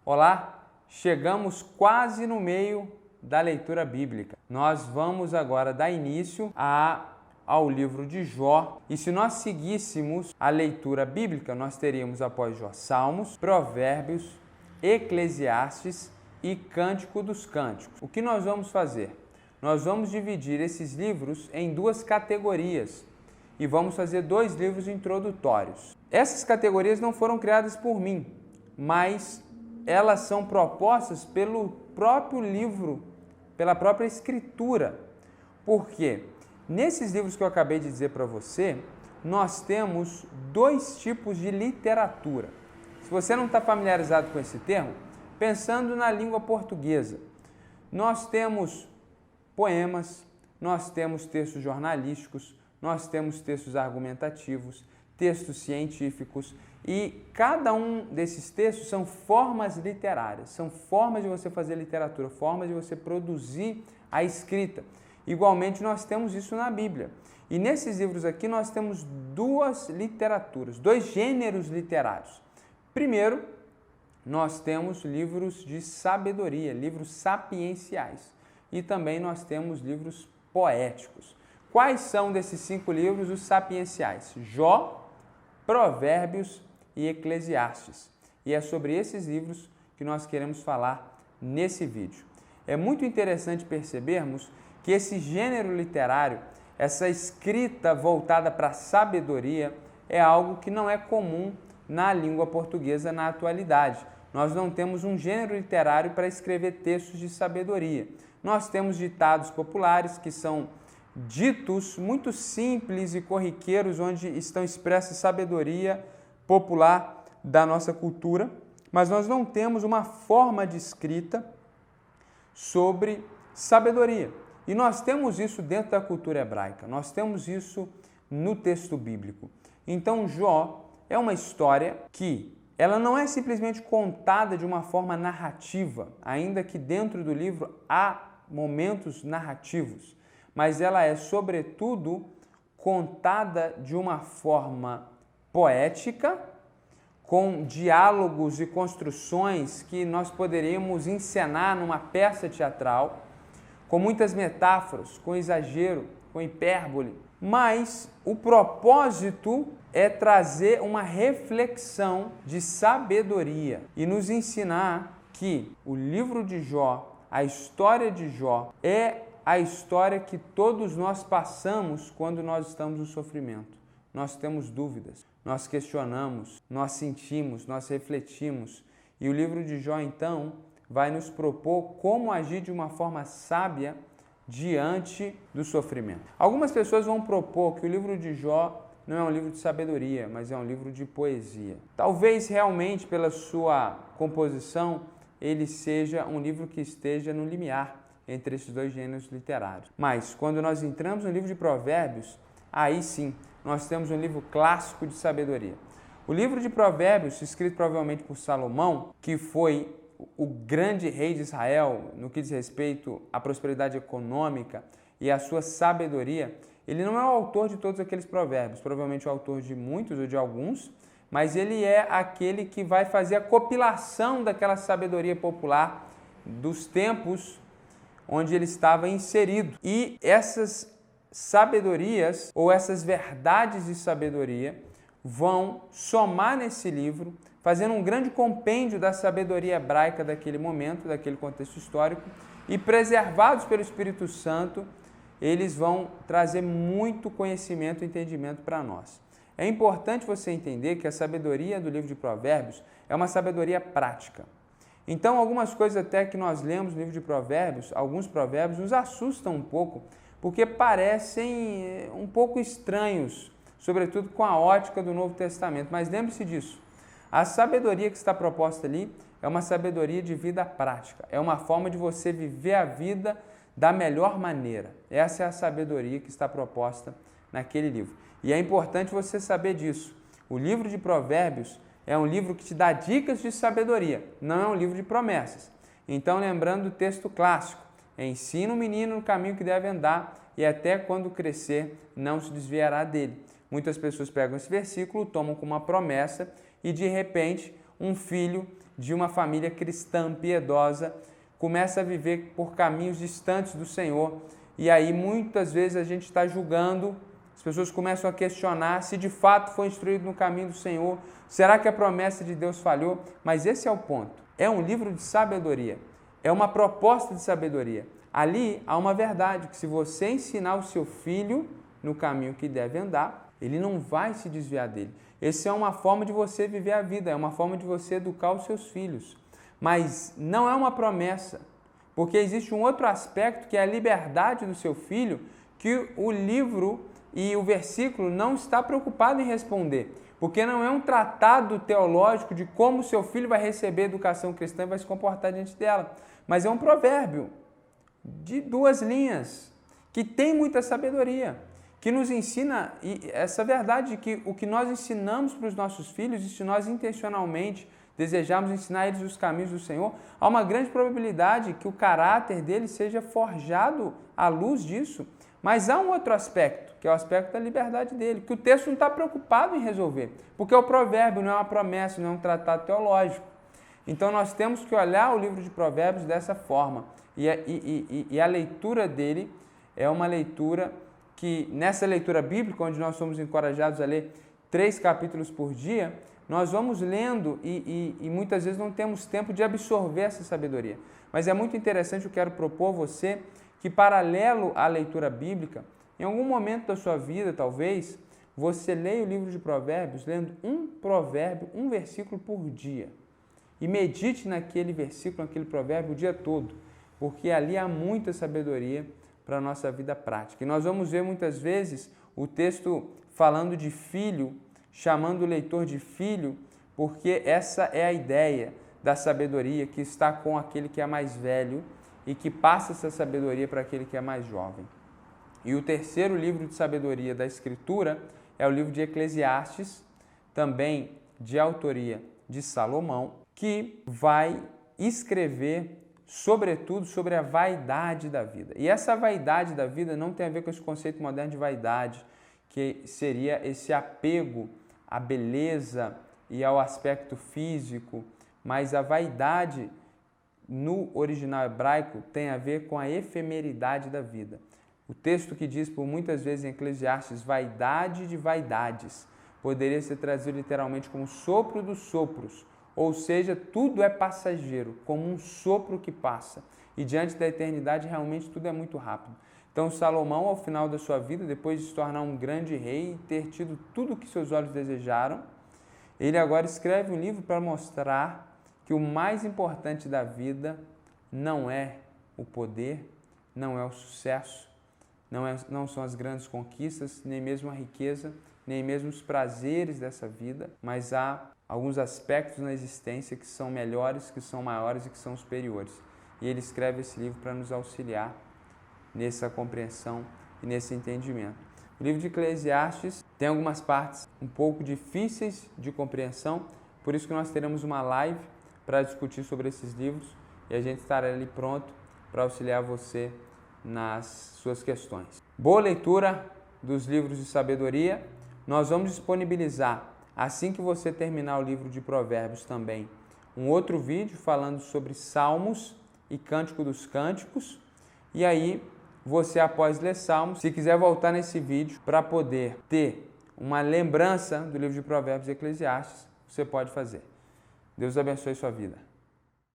Olá, chegamos quase no meio da leitura bíblica. Nós vamos agora dar início ao livro de Jó, e se nós seguíssemos a leitura bíblica, nós teríamos após Jó Salmos, Provérbios, Eclesiastes e Cântico dos Cânticos. O que nós vamos fazer? Nós vamos dividir esses livros em duas categorias e vamos fazer 2 livros introdutórios. Essas categorias não foram criadas por mim, mas elas são propostas pelo próprio livro, pela própria escritura. Por quê? Nesses livros que eu acabei de dizer para você, nós temos 2 tipos de literatura. Se você não está familiarizado com esse termo, pensando na língua portuguesa, nós temos poemas, nós temos textos jornalísticos, nós temos textos argumentativos, textos científicos, e cada um desses textos são formas literárias, são formas de você fazer literatura, formas de você produzir a escrita. Igualmente, nós temos isso na Bíblia. E nesses livros aqui nós temos 2 literaturas, 2 gêneros literários. Primeiro, nós temos livros de sabedoria, livros sapienciais. E também nós temos livros poéticos. Quais são desses 5 livros os sapienciais? Jó, Provérbios e Eclesiastes. E é sobre esses livros que nós queremos falar nesse vídeo. É muito interessante percebermos que esse gênero literário, essa escrita voltada para a sabedoria, é algo que não é comum na língua portuguesa na atualidade. Nós não temos um gênero literário para escrever textos de sabedoria. Nós temos ditados populares que são ditos muito simples e corriqueiros, onde estão expressas sabedoria popular da nossa cultura, mas nós não temos uma forma de escrita sobre sabedoria. E nós temos isso dentro da cultura hebraica, nós temos isso no texto bíblico. Então, Jó é uma história que ela não é simplesmente contada de uma forma narrativa, ainda que dentro do livro há momentos narrativos, mas ela é, sobretudo, contada de uma forma poética, com diálogos e construções que nós poderíamos encenar numa peça teatral, com muitas metáforas, com exagero, com hipérbole. Mas o propósito é trazer uma reflexão de sabedoria e nos ensinar que o livro de Jó, a história de Jó, é a história que todos nós passamos quando nós estamos no sofrimento. Nós temos dúvidas, nós questionamos, nós sentimos, nós refletimos. E o livro de Jó, então, vai nos propor como agir de uma forma sábia diante do sofrimento. Algumas pessoas vão propor que o livro de Jó não é um livro de sabedoria, mas é um livro de poesia. Talvez realmente pela sua composição ele seja um livro que esteja no limiar entre esses 2 gêneros literários. Mas quando nós entramos no livro de Provérbios, aí sim nós temos um livro clássico de sabedoria. O livro de Provérbios, escrito provavelmente por Salomão, que foi o grande rei de Israel no que diz respeito à prosperidade econômica e à sua sabedoria, ele não é o autor de todos aqueles provérbios, provavelmente o autor de muitos ou de alguns, mas ele é aquele que vai fazer a compilação daquela sabedoria popular dos tempos onde ele estava inserido. E essas sabedorias ou essas verdades de sabedoria vão somar nesse livro, fazendo um grande compêndio da sabedoria hebraica daquele momento, daquele contexto histórico, e preservados pelo Espírito Santo, eles vão trazer muito conhecimento e entendimento para nós. É importante você entender que a sabedoria do livro de Provérbios é uma sabedoria prática. Então, algumas coisas até que nós lemos no livro de Provérbios, alguns provérbios, nos assustam um pouco, porque parecem um pouco estranhos, sobretudo com a ótica do Novo Testamento. Mas lembre-se disso, a sabedoria que está proposta ali é uma sabedoria de vida prática, é uma forma de você viver a vida da melhor maneira. Essa é a sabedoria que está proposta naquele livro. E é importante você saber disso. O livro de Provérbios é um livro que te dá dicas de sabedoria, não é um livro de promessas. Então, lembrando do texto clássico, ensina o menino no caminho que deve andar e até quando crescer não se desviará dele. Muitas pessoas pegam esse versículo, tomam como uma promessa e de repente um filho de uma família cristã piedosa começa a viver por caminhos distantes do Senhor. E aí muitas vezes a gente está julgando, as pessoas começam a questionar se de fato foi instruído no caminho do Senhor, será que a promessa de Deus falhou? Mas esse é o ponto. É um livro de sabedoria, é uma proposta de sabedoria. Ali há uma verdade, que se você ensinar o seu filho no caminho que deve andar, ele não vai se desviar dele. Essa é uma forma de você viver a vida, é uma forma de você educar os seus filhos. Mas não é uma promessa, porque existe um outro aspecto que é a liberdade do seu filho, que o livro e o versículo não está preocupado em responder, porque não é um tratado teológico de como o seu filho vai receber educação cristã e vai se comportar diante dela, mas é um provérbio de 2 linhas, que tem muita sabedoria, que nos ensina essa verdade de que o que nós ensinamos para os nossos filhos, e se nós intencionalmente desejarmos ensinar eles os caminhos do Senhor, há uma grande probabilidade que o caráter deles seja forjado à luz disso. Mas há um outro aspecto, que é o aspecto da liberdade dele, que o texto não está preocupado em resolver, porque o provérbio não é uma promessa, não é um tratado teológico. Então nós temos que olhar o livro de Provérbios dessa forma. E a leitura dele é uma leitura que, nessa leitura bíblica, onde nós somos encorajados a ler 3 capítulos por dia, nós vamos lendo e muitas vezes não temos tempo de absorver essa sabedoria. Mas é muito interessante, eu quero propor a você que, paralelo à leitura bíblica, em algum momento da sua vida, talvez, você leia o livro de Provérbios, lendo um provérbio, um versículo por dia. E medite naquele versículo, naquele provérbio o dia todo, porque ali há muita sabedoria para a nossa vida prática. E nós vamos ver muitas vezes o texto falando de filho, chamando o leitor de filho, porque essa é a ideia da sabedoria que está com aquele que é mais velho e que passa essa sabedoria para aquele que é mais jovem. E o terceiro livro de sabedoria da Escritura é o livro de Eclesiastes, também de autoria de Salomão, que vai escrever sobretudo sobre a vaidade da vida. E essa vaidade da vida não tem a ver com esse conceito moderno de vaidade, que seria esse apego à beleza e ao aspecto físico, mas a vaidade no original hebraico tem a ver com a efemeridade da vida. O texto que diz por muitas vezes em Eclesiastes, vaidade de vaidades, poderia ser traduzido literalmente como sopro dos sopros, ou seja, tudo é passageiro, como um sopro que passa. E diante da eternidade, realmente tudo é muito rápido. Então, Salomão, ao final da sua vida, depois de se tornar um grande rei e ter tido tudo o que seus olhos desejaram, ele agora escreve um livro para mostrar que o mais importante da vida não é o poder, não é o sucesso, não são as grandes conquistas, nem mesmo a riqueza, nem mesmo os prazeres dessa vida, mas há alguns aspectos na existência que são melhores, que são maiores e que são superiores. E ele escreve esse livro para nos auxiliar nessa compreensão e nesse entendimento. O livro de Eclesiastes tem algumas partes um pouco difíceis de compreensão, por isso que nós teremos uma live para discutir sobre esses livros e a gente estará ali pronto para auxiliar você nas suas questões. Boa leitura dos livros de sabedoria. Nós vamos disponibilizar, assim que você terminar o livro de Provérbios também, um outro vídeo falando sobre Salmos e Cântico dos Cânticos. E aí, você, após ler Salmos, se quiser voltar nesse vídeo para poder ter uma lembrança do livro de Provérbios e Eclesiastes, você pode fazer. Deus abençoe sua vida.